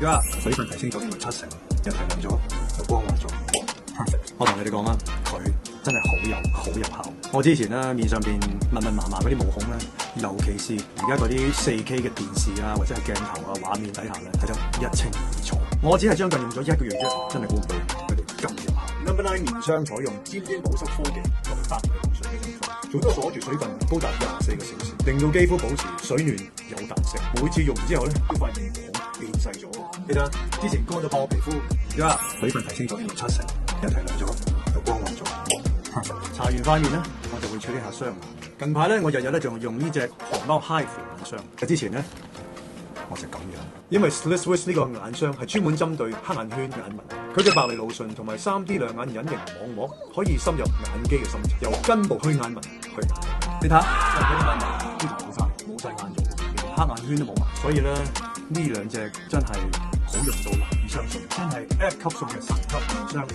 家水分提升咗70%，又提亮咗，又光滑咗。Perfect。我同你哋講啊，佢真係好有效。我之前咧面上邊密麻嗰啲毛孔咧，尤其是而家嗰啲4K 嘅電視啊，或者係鏡頭啊畫面底下咧，睇得一清二楚。我只係將近用咗1個月啫，真係估唔到佢哋咁有效。Number 9面霜採用尖端保濕科技作為8個防水嘅成分，仲都鎖住水分高達24個小時，令到肌膚保持水嫩有彈性。每次用完之後咧，都發現毛孔變細咗。記得之前乾到爆皮膚，而家水分提升咗70%，又提亮咗，又光滑咗。搽完塊面咧，我就會處理下雙眼。近排咧，我日日咧仲用呢隻韓貓 High 眼霜。之前咧，我就咁樣，因為 Slit Swiss 呢個眼霜係專門針對黑眼圈眼紋。佢嘅白藜蘆醇同埋3D 亮眼隱形網膜可以深入眼肌嘅深層，由根部去眼紋去眼。你睇下，嗰啲眼紋都冇晒眼咗，連黑眼圈都冇埋。所以咧，呢兩隻真係好用到難以相信，真係 F 級數嘅神級眼霜。